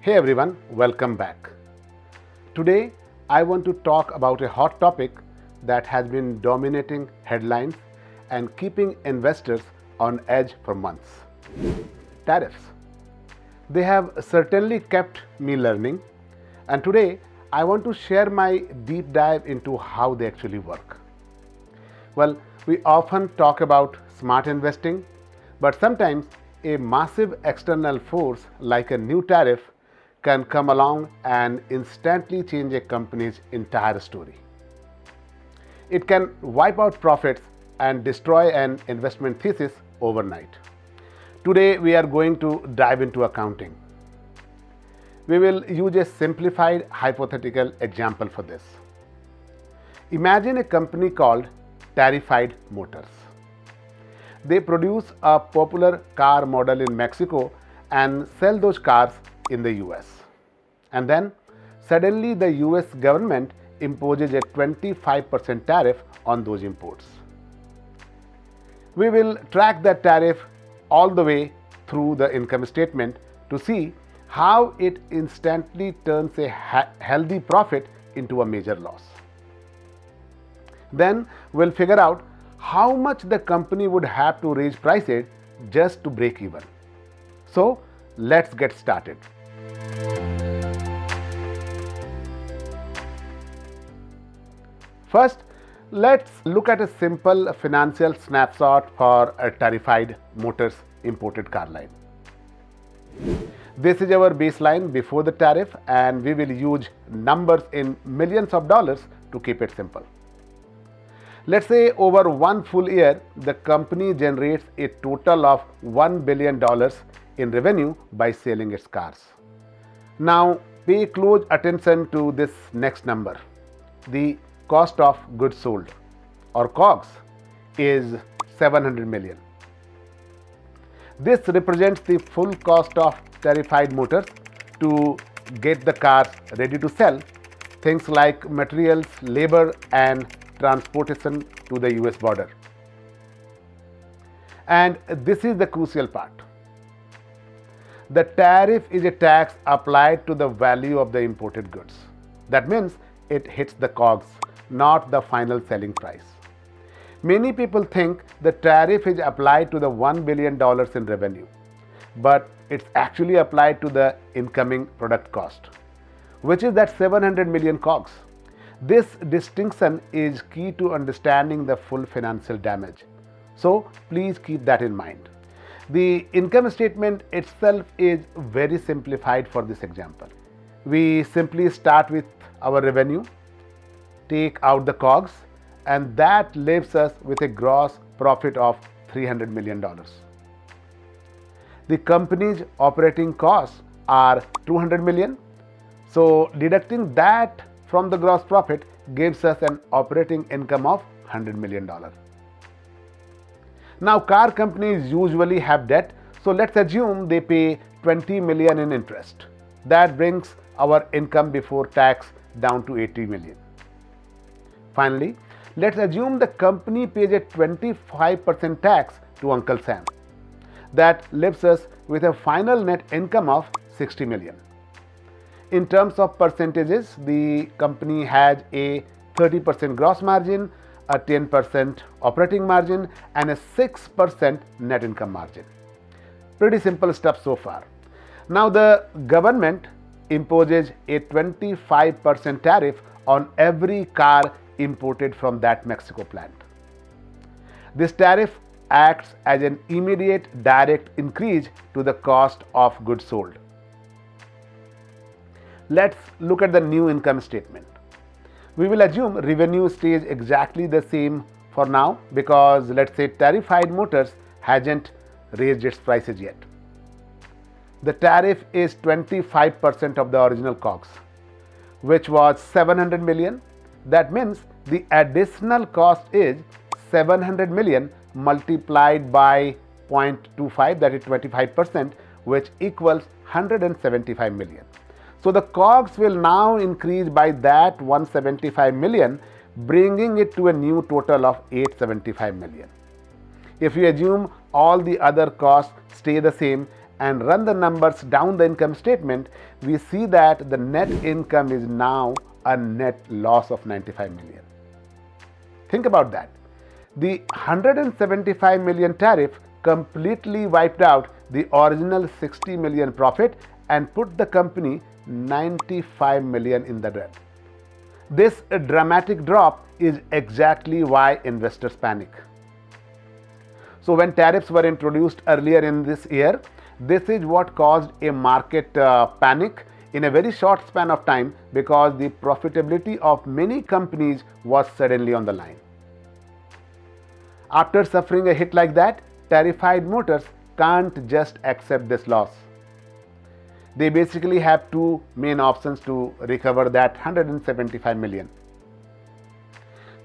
Hey everyone, welcome back. Today I want to talk about a hot topic that has been dominating headlines and keeping investors on edge for months. Tariffs. They have certainly kept me learning, and today I want to share my deep dive into how they actually work. Well, we often talk about smart investing, but sometimes a massive external force like a new tariff can come along and instantly change a company's entire story. It can wipe out profits and destroy an investment thesis overnight. Today, we are going to dive into accounting. We will use a simplified hypothetical example for this. Imagine a company called Tariffs Motors. They produce a popular car model in Mexico and sell those cars in the US. And then suddenly the US government imposes a 25% tariff on those imports. We will track that tariff all the way through the income statement to see how it instantly turns a healthy profit into a major loss. Then we'll figure out how much the company would have to raise prices just to break even. So let's get started. First, let's look at a simple financial snapshot for a Tariffs Motors imported car line. This is our baseline before the tariff, and we will use numbers in millions of dollars to keep it simple. Let's say over one full year, the company generates a total of $1 billion in revenue by selling its cars. Now, pay close attention to this next number. The cost of goods sold, or COGS, is $700 million. This represents the full cost of Tariffs Motors to get the cars ready to sell, things like materials, labor, and transportation to the US border. And this is the crucial part. The tariff is a tax applied to the value of the imported goods. That means it hits the COGS, not the final selling price. Many people think the tariff is applied to the $1 billion in revenue, but it's actually applied to the incoming product cost, which is that 700 million COGS. This distinction is key to understanding the full financial damage. So please keep that in mind. The income statement itself is very simplified for this example. We simply start with our revenue, take out the COGS, and that leaves us with a gross profit of $300 million. The company's operating costs are $200 million. So deducting that from the gross profit gives us an operating income of $100 million. Now, car companies usually have debt, so let's assume they pay $20 million in interest. That brings our income before tax down to $80 million. Finally, let's assume the company pays a 25% tax to Uncle Sam. That leaves us with a final net income of $60 million. In terms of percentages, the company has a 30% gross margin, a 10% operating margin, and a 6% net income margin. Pretty simple stuff so far. Now the government imposes a 25% tariff on every car imported from that Mexico plant. This tariff acts as an immediate direct increase to the cost of goods sold. Let's look at the new income statement. We will assume revenue stays exactly the same for now because let's say Tariffs Motors hasn't raised its prices yet. The tariff is 25% of the original COGS, which was $700 million. That means the additional cost is $700 million multiplied by 0.25, that is 25%, which equals $175 million. So the COGS will now increase by that $175 million, bringing it to a new total of $875 million. If you assume all the other costs stay the same and run the numbers down the income statement, we see that the net income is now a net loss of 95 million. Think about that. The 175 million tariff completely wiped out the original 60 million profit and put the company 95 million in the red. This dramatic drop is exactly why investors panic. So when tariffs were introduced earlier in this year, this is what caused a market panic in a very short span of time, because the profitability of many companies was suddenly on the line. After suffering a hit like that, Tariffs Motors can't just accept this loss. They basically have two main options to recover that 175 million.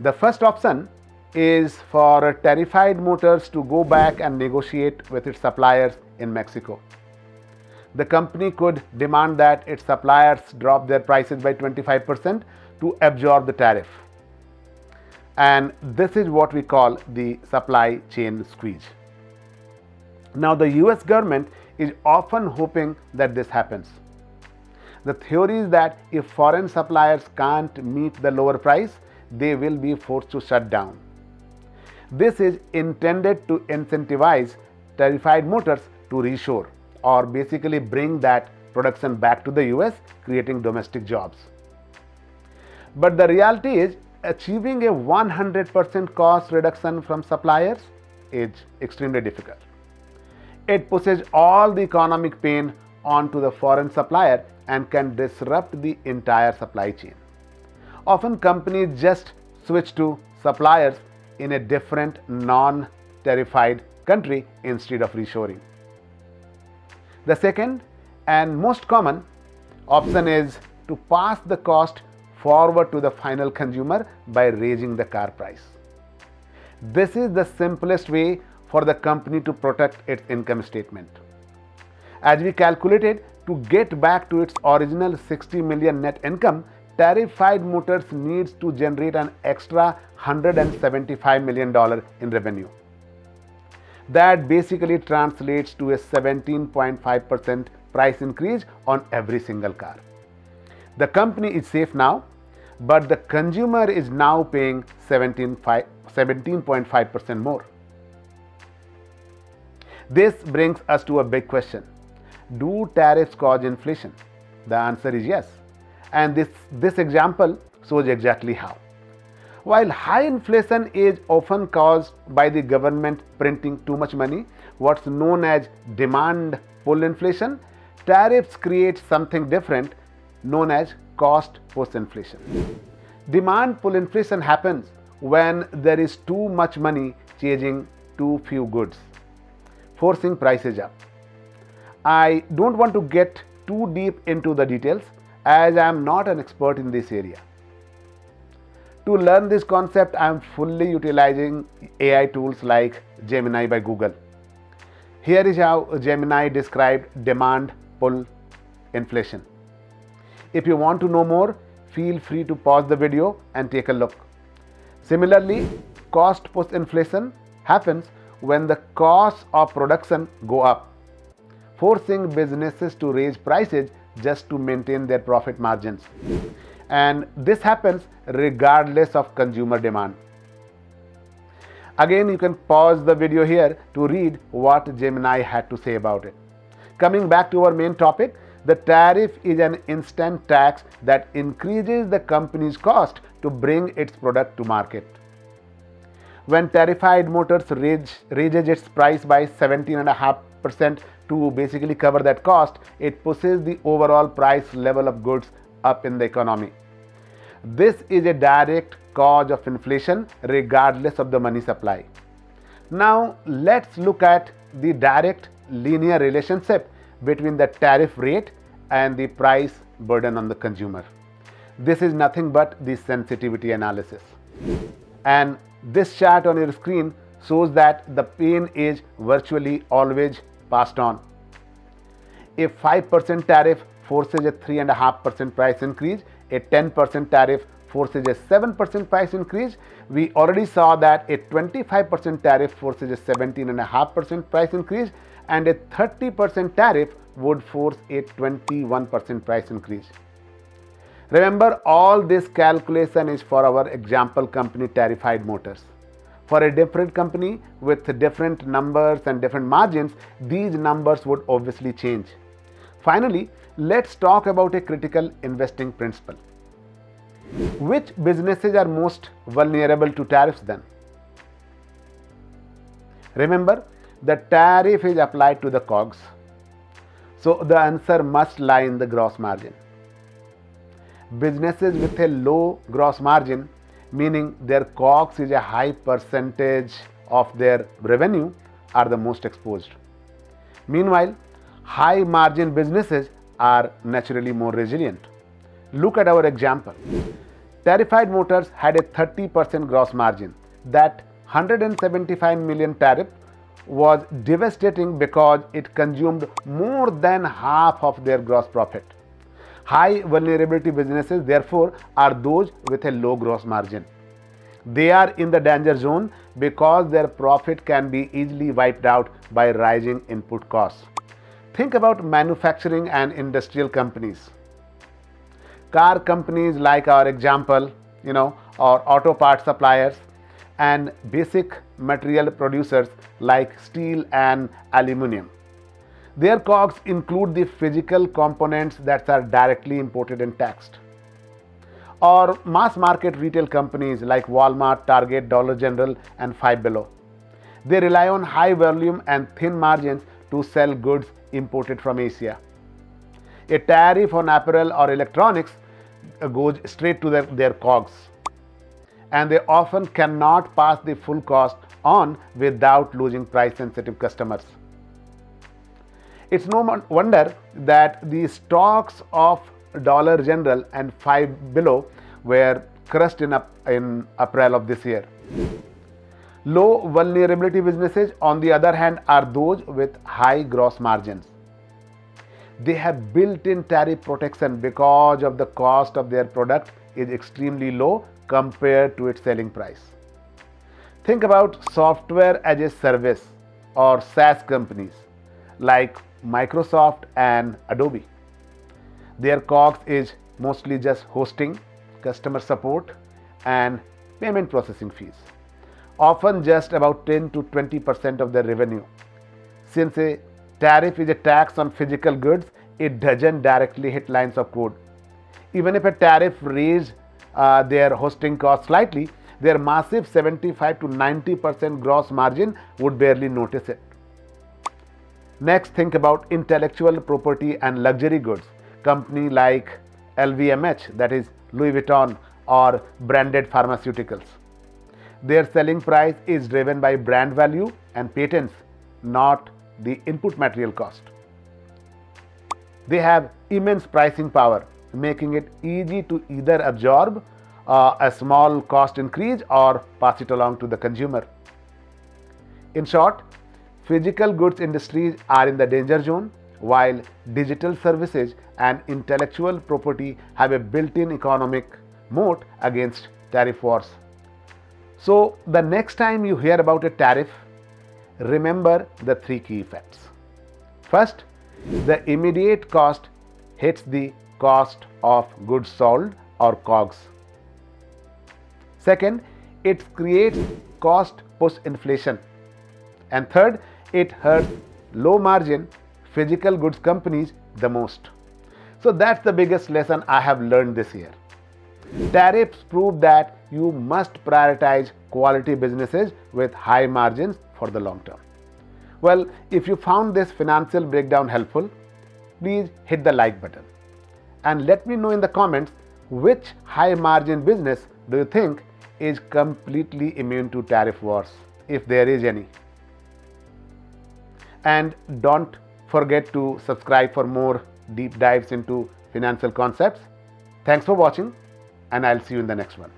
The first option is for Tariffs Motors to go back and negotiate with its suppliers in Mexico. The company could demand that its suppliers drop their prices by 25% to absorb the tariff. And this is what we call the supply chain squeeze. Now, the US government is often hoping that this happens. The theory is that if foreign suppliers can't meet the lower price, they will be forced to shut down. This is intended to incentivize Tariffs Motors to reshore, or basically bring that production back to the US, creating domestic jobs. But the reality is, achieving a 100% cost reduction from suppliers is extremely difficult. It pushes all the economic pain onto the foreign supplier and can disrupt the entire supply chain. Often companies just switch to suppliers in a different non-tariffed country instead of reshoring. The second and most common option is to pass the cost forward to the final consumer by raising the car price. This is the simplest way for the company to protect its income statement. As we calculated, to get back to its original 60 million net income, Tariffs Motors needs to generate an extra $175 million in revenue. That basically translates to a 17.5% price increase on every single car. The company is safe now, but the consumer is now paying 17.5% more. This brings us to a big question. Do tariffs cause inflation? The answer is yes. And this example shows exactly how. While high inflation is often caused by the government printing too much money, what's known as demand pull inflation, tariffs create something different known as cost push inflation. Demand pull inflation happens when there is too much money chasing too few goods, forcing prices up. I don't want to get too deep into the details, as I am not an expert in this area. To learn this concept, I am fully utilizing AI tools like Gemini by Google. Here is how Gemini described demand pull inflation. If you want to know more, feel free to pause the video and take a look. Similarly, cost push inflation happens when the costs of production go up, forcing businesses to raise prices just to maintain their profit margins. And this happens regardless of consumer demand. Again, you can pause the video here to read what Gemini had to say about it. Coming back to our main topic, the tariff is an instant tax that increases the company's cost to bring its product to market. When Tariffs Motors raises its price by 17.5% to basically cover that cost, it pushes the overall price level of goods up in the economy. This is a direct cause of inflation regardless of the money supply. Now let's look at the direct linear relationship between the tariff rate and the price burden on the consumer. This is nothing but the sensitivity analysis. And this chart on your screen shows that the pain is virtually always passed on. A 5% tariff forces a 3.5% price increase. A 10% tariff forces a 7% price increase. We already saw that a 25% tariff forces a 17.5% price increase, and a 30% tariff would force a 21% price increase. Remember, all this calculation is for our example company Tariffs Motors. For a different company with different numbers and different margins, these numbers would obviously change. Finally, let's talk about a critical investing principle. Which businesses are most vulnerable to tariffs then? Remember, the tariff is applied to the COGS. So the answer must lie in the gross margin. Businesses with a low gross margin, meaning their COGS is a high percentage of their revenue, are the most exposed. Meanwhile, high margin businesses are naturally more resilient. Look at our example. Tariffs Motors had a 30% gross margin. That 175 million tariff was devastating because it consumed more than half of their gross profit. High vulnerability businesses, therefore, are those with a low gross margin. They are in the danger zone because their profit can be easily wiped out by rising input costs. Think about manufacturing and industrial companies. Car companies like our example, or auto part suppliers, and basic material producers like steel and aluminum. Their COGS include the physical components that are directly imported and taxed. Or mass market retail companies like Walmart, Target, Dollar General, and Five Below. They rely on high volume and thin margins to sell goods imported from Asia. A tariff on apparel or electronics goes straight to their COGS, and they often cannot pass the full cost on without losing price-sensitive customers. It's no wonder that the stocks of Dollar General and Five Below were crushed in April of this year. Low vulnerability businesses, on the other hand, are those with high gross margins. They have built-in tariff protection because of the cost of their product is extremely low compared to its selling price. Think about software as a service or SaaS companies like Microsoft and Adobe. Their COGS is mostly just hosting, customer support, and payment processing fees, often just about 10 to 20% of their revenue. Since a tariff is a tax on physical goods, it doesn't directly hit lines of code. Even if a tariff raised their hosting costs slightly, their massive 75 to 90% gross margin would barely notice it. Next, think about intellectual property and luxury goods. Company like LVMH, that is Louis Vuitton, or branded pharmaceuticals. Their selling price is driven by brand value and patents, not the input material cost. They have immense pricing power, making it easy to either absorb a small cost increase or pass it along to the consumer. In short, physical goods industries are in the danger zone, while digital services and intellectual property have a built-in economic moat against tariff wars. So, the next time you hear about a tariff, remember the three key effects. First, the immediate cost hits the cost of goods sold or COGS. Second, it creates cost push inflation. And third, it hurts low margin physical goods companies the most. So that's the biggest lesson I have learned this year. Tariffs prove that you must prioritize quality businesses with high margins for the long term. Well, if you found this financial breakdown helpful, please hit the like button and let me know in the comments which high margin business do you think is completely immune to tariff wars, if there is any. And don't forget to subscribe for more deep dives into financial concepts. Thanks for watching, and I'll see you in the next one.